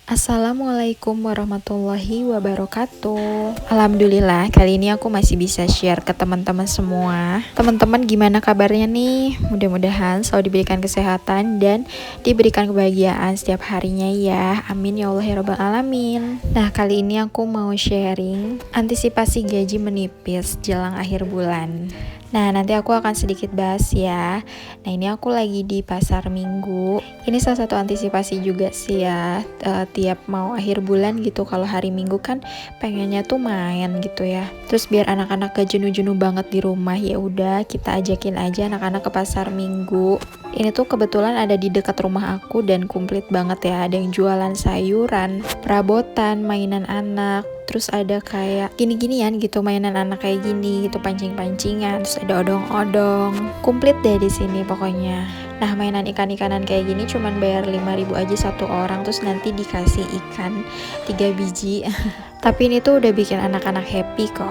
Assalamualaikum warahmatullahi wabarakatuh. Alhamdulillah kali ini aku masih bisa share ke teman-teman semua. Teman-teman gimana kabarnya nih? Mudah-mudahan selalu diberikan kesehatan dan diberikan kebahagiaan setiap harinya ya. Amin ya Allah ya rabbal alamin. Nah, kali ini aku mau sharing antisipasi gaji menipis jelang akhir bulan. Nah, nanti aku akan sedikit bahas ya. Nah, ini aku lagi di pasar minggu. Ini salah satu antisipasi juga sih ya. Tiap mau akhir bulan gitu, kalau hari minggu kan pengennya tuh main gitu ya. Terus biar anak-anak gak jenuh-jenuh banget di rumah, ya udah kita ajakin aja anak-anak ke pasar minggu. Ini tuh kebetulan ada di dekat rumah aku dan komplit banget ya. Ada yang jualan sayuran, perabotan, mainan anak. Terus ada kayak gini-ginian gitu, mainan anak kayak gini gitu, pancing-pancingan, terus ada odong-odong. Komplit deh di sini pokoknya. Nah, mainan ikan-ikanan kayak gini cuman bayar 5.000 aja satu orang, terus nanti dikasih ikan 3 biji. Tapi ini tuh udah bikin anak-anak happy kok.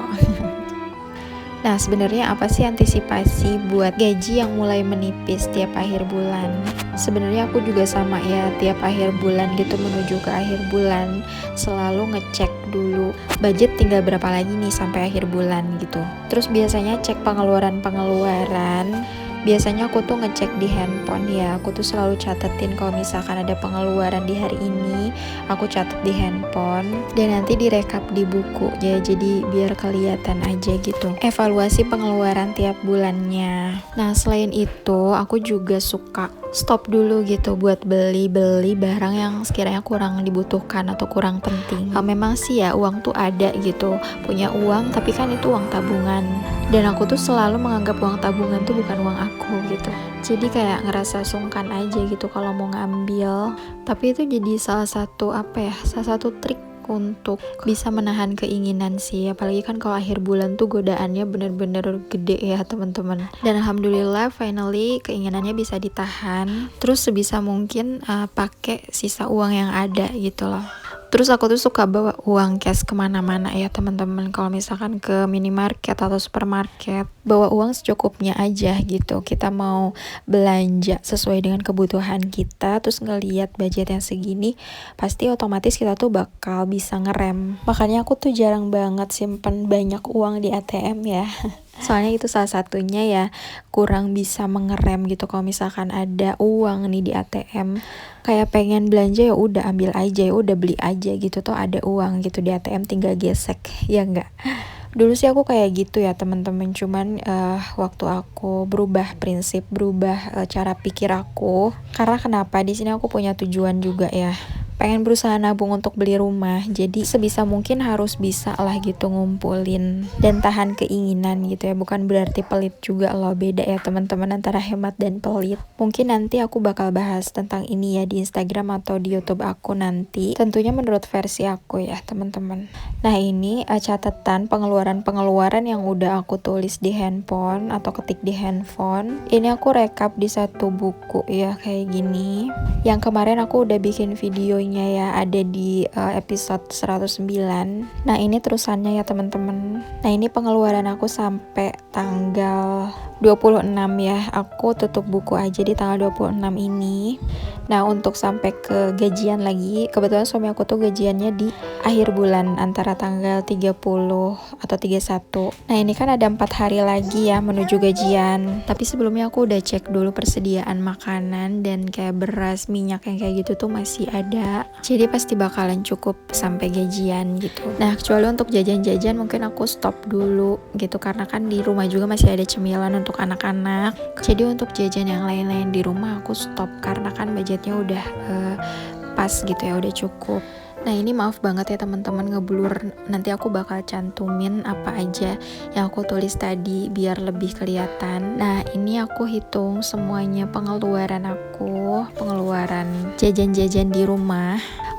Nah, sebenarnya apa sih antisipasi buat gaji yang mulai menipis tiap akhir bulan? Sebenarnya aku juga sama ya, tiap akhir bulan gitu menuju ke akhir bulan selalu ngecek dulu budget tinggal berapa lagi nih sampai akhir bulan gitu. Terus biasanya cek pengeluaran. Biasanya aku tuh ngecek di handphone ya, aku tuh selalu catetin kalau misalkan ada pengeluaran di hari ini, aku catat di handphone dan nanti direkap di buku ya, jadi biar kelihatan aja gitu evaluasi pengeluaran tiap bulannya. Nah, selain itu aku juga suka stop dulu gitu buat beli barang yang sekiranya kurang dibutuhkan atau kurang penting. Memang sih ya, uang tuh ada gitu, punya uang, tapi kan itu uang tabungan. Dan aku tuh selalu menganggap uang tabungan tuh bukan uang aku gitu. Jadi kayak ngerasa sungkan aja gitu kalau mau ngambil. Tapi itu jadi salah satu trik untuk bisa menahan keinginan sih. Apalagi kan kalau akhir bulan tuh godaannya bener-bener gede ya teman-teman. Dan alhamdulillah finally keinginannya bisa ditahan. Terus sebisa mungkin pakai sisa uang yang ada gitu loh. Terus aku tuh suka bawa uang cash kemana-mana ya teman-teman. Kalau misalkan ke minimarket atau supermarket, bawa uang secukupnya aja gitu. Kita mau belanja sesuai dengan kebutuhan kita, terus ngelihat budget yang segini, pasti otomatis kita tuh bakal bisa ngerem. Makanya aku tuh jarang banget simpen banyak uang di ATM ya. Soalnya itu salah satunya ya, kurang bisa mengerem gitu. Kalau misalkan ada uang nih di ATM, kayak pengen belanja ya udah ambil aja, ya udah beli aja gitu, tuh ada uang gitu di ATM tinggal gesek, ya enggak? Dulu sih aku kayak gitu ya teman-teman, cuman waktu aku berubah prinsip, cara pikir aku. Karena kenapa? Di sini aku punya tujuan juga ya. Pengen berusaha nabung untuk beli rumah, jadi sebisa mungkin harus bisa lah gitu ngumpulin dan tahan keinginan gitu ya. Bukan berarti pelit juga loh, beda ya teman-teman antara hemat dan pelit. Mungkin nanti aku bakal bahas tentang ini ya di Instagram atau di YouTube aku nanti, tentunya menurut versi aku ya teman-teman. Nah, ini catatan pengeluaran yang udah aku tulis di handphone atau ketik di handphone. Ini aku rekap di satu buku ya kayak gini. Yang kemarin aku udah bikin videonya ya, ada di episode 109. Nah, ini terusannya ya teman-teman. Nah, ini pengeluaran aku sampai tanggal 26 ya. Aku tutup buku aja di tanggal 26 ini. Nah, untuk sampai ke gajian lagi, kebetulan suami aku tuh gajiannya di akhir bulan antara tanggal 30 atau 31. Nah, ini kan ada 4 hari lagi ya menuju gajian. Tapi sebelumnya aku udah cek dulu persediaan makanan dan kayak beras, minyak yang kayak gitu tuh masih ada. Jadi pasti bakalan cukup sampai gajian gitu. Nah, kecuali untuk jajan-jajan mungkin aku stop dulu gitu, karena kan di rumah juga masih ada cemilan untuk anak-anak. Jadi untuk jajan yang lain-lain di rumah aku stop karena kan budgetnya udah pas gitu ya, udah cukup. Nah, ini maaf banget ya teman-teman ngeblur. Nanti aku bakal cantumin apa aja yang aku tulis tadi biar lebih kelihatan. Nah, ini aku hitung semuanya pengeluaran jajan-jajan di rumah.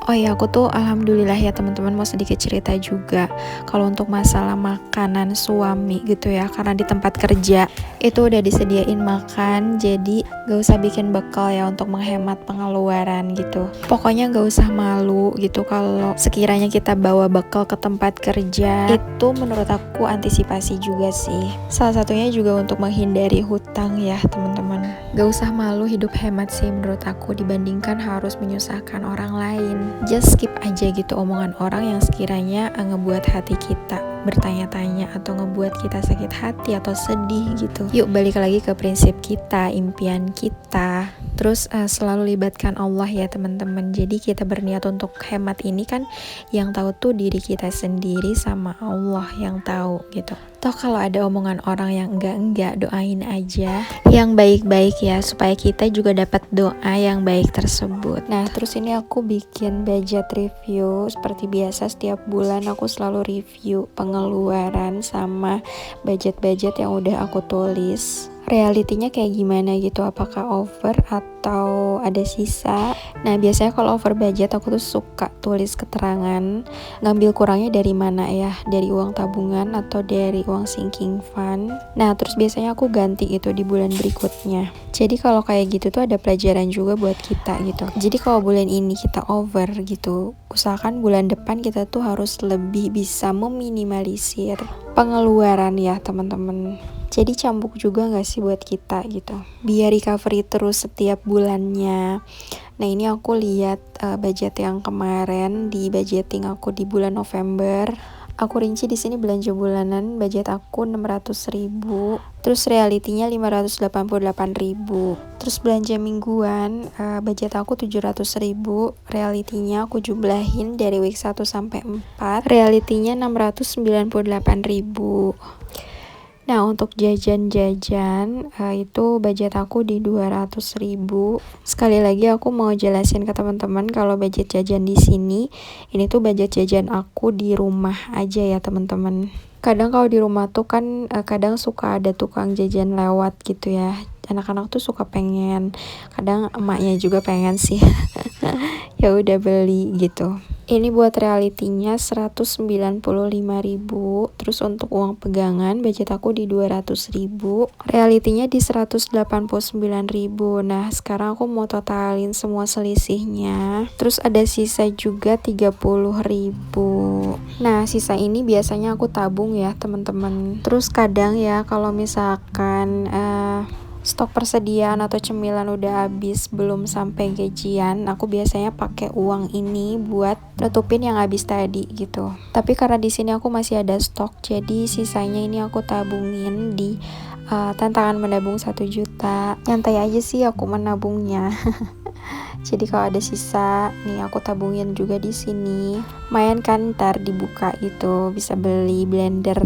Oh ya, aku tuh alhamdulillah ya teman-teman, mau sedikit cerita juga. Kalau untuk masalah makanan suami gitu ya, karena di tempat kerja itu udah disediain makan, jadi gak usah bikin bekal ya untuk menghemat pengeluaran gitu. Pokoknya gak usah malu gitu kalau sekiranya kita bawa bekal ke tempat kerja. Itu menurut aku antisipasi juga sih. Salah satunya juga untuk menghindari hutang ya teman-teman. Gak usah malu hidup hemat sih menurut aku, dibandingkan harus menyusahkan orang lain. Just skip aja gitu omongan orang yang sekiranya ngebuat hati kita bertanya-tanya atau ngebuat kita sakit hati atau sedih gitu. Yuk balik lagi ke prinsip kita, impian kita. Terus selalu libatkan Allah ya teman-teman. Jadi kita berniat untuk hemat ini kan yang tahu tuh diri kita sendiri sama Allah yang tahu gitu. Toh kalau ada omongan orang yang enggak, doain aja yang baik-baik ya, supaya kita juga dapat doa yang baik tersebut. Nah terus ini aku bikin budget review. Seperti biasa setiap bulan aku selalu review pengeluaran sama budget-budget yang udah aku tulis. Realitinya kayak gimana gitu, apakah over atau ada sisa. Nah biasanya kalau over budget aku tuh suka tulis keterangan ngambil kurangnya dari mana ya, dari uang tabungan atau dari uang sinking fund. Nah terus biasanya aku ganti itu di bulan berikutnya. Jadi kalau kayak gitu tuh ada pelajaran juga buat kita gitu. Jadi kalau bulan ini kita over gitu, usahakan bulan depan kita tuh harus lebih bisa meminimalisir pengeluaran ya teman-teman. Jadi cambuk juga gak sih buat kita gitu, biar recovery terus setiap bulannya. Nah ini aku lihat budget yang kemarin di budgeting aku di bulan November. Aku rinci di sini belanja bulanan budget aku 600.000, terus realitinya 588.000. Terus belanja mingguan budget aku 700.000, realitinya aku jumlahin dari week 1 sampai 4, realitinya 698.000. Nah untuk jajan-jajan itu budget aku di 200.000. Sekali lagi aku mau jelasin ke teman-teman kalau budget jajan di sini ini tuh budget jajan aku di rumah aja ya teman-teman. Kadang kalau di rumah tuh kan kadang suka ada tukang jajan lewat gitu ya. Anak-anak tuh suka pengen, kadang emaknya juga pengen sih. Ya udah beli gitu. Ini buat realitinya 195.000. Terus untuk uang pegangan budget aku di 200.000, realitinya di 189.000. Nah sekarang aku mau totalin semua selisihnya. Terus ada sisa juga 30.000. Nah sisa ini biasanya aku tabung ya teman-teman. Terus kadang ya kalau misalkan stok persediaan atau cemilan udah habis belum sampai gajian, aku biasanya pakai uang ini buat nutupin yang habis tadi gitu. Tapi karena di sini aku masih ada stok, jadi sisanya ini aku tabungin di tantangan menabung 1 juta. Nyantai aja sih aku menabungnya. Jadi kalau ada sisa nih aku tabungin juga di sini. Lumayan kan ntar dibuka gitu bisa beli blender.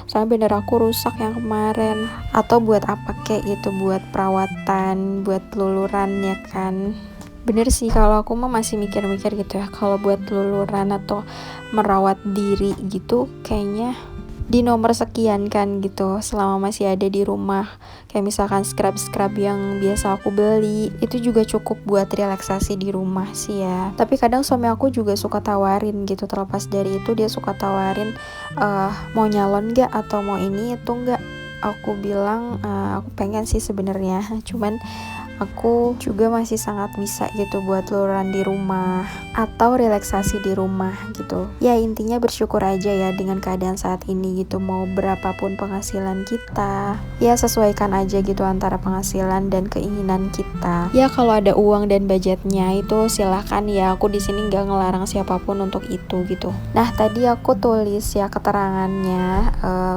Soalnya blender aku rusak yang kemarin. Atau buat apa kek gitu, buat perawatan, buat luluran ya kan. Bener sih kalau aku mah masih mikir-mikir gitu ya, kalau buat luluran atau merawat diri gitu kayaknya di nomor sekian kan gitu selama masih ada di rumah. Kayak misalkan scrub yang biasa aku beli itu juga cukup buat relaksasi di rumah sih ya. Tapi kadang suami aku juga suka tawarin gitu, terlepas dari itu dia suka tawarin mau nyalon gak atau mau ini itu gak. Aku bilang aku pengen sih sebenarnya, cuman aku juga masih sangat bisa gitu buat luluran di rumah atau relaksasi di rumah gitu. Ya intinya bersyukur aja ya dengan keadaan saat ini gitu. Mau berapapun penghasilan kita, ya sesuaikan aja gitu antara penghasilan dan keinginan kita. Ya kalau ada uang dan budgetnya itu silahkan ya. Aku di sini nggak ngelarang siapapun untuk itu gitu. Nah tadi aku tulis ya keterangannya,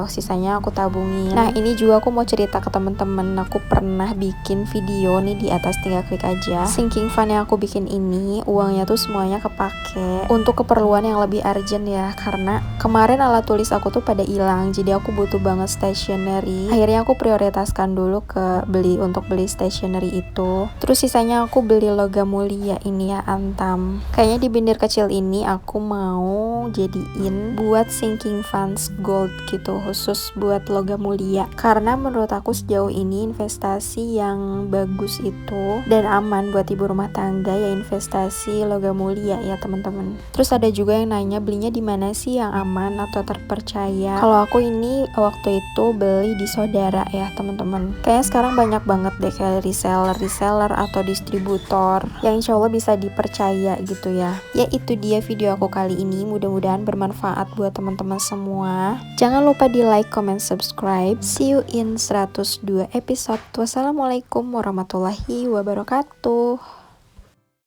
sisanya aku tabungin. Nah ini juga aku mau cerita ke temen-temen. Aku pernah bikin video nih di atas, tinggal klik aja. Sinking fund yang aku bikin ini uangnya tuh semuanya kepake untuk keperluan yang lebih urgent ya, karena kemarin alat tulis aku tuh pada hilang, jadi aku butuh banget stationery. Akhirnya aku prioritaskan dulu ke untuk beli stationery itu. Terus sisanya aku beli logam mulia ini ya, Antam. Kayaknya di binder kecil ini aku mau jadiin buat sinking funds gold gitu, khusus buat logam mulia, karena menurut aku sejauh ini investasi yang bagus sebagus itu dan aman buat ibu rumah tangga ya, investasi logam mulia ya teman-teman. Terus ada juga yang nanya belinya di mana sih yang aman atau terpercaya. Kalau aku ini waktu itu beli di Saudara ya teman-teman. Kayaknya sekarang banyak banget deh kayak reseller atau distributor yang insya Allah bisa dipercaya gitu ya. Ya itu dia video aku kali ini, mudah-mudahan bermanfaat buat teman-teman semua. Jangan lupa di like, comment, subscribe. See you in 102 episode. Wassalamualaikum warahmatullahi wabarakatuh.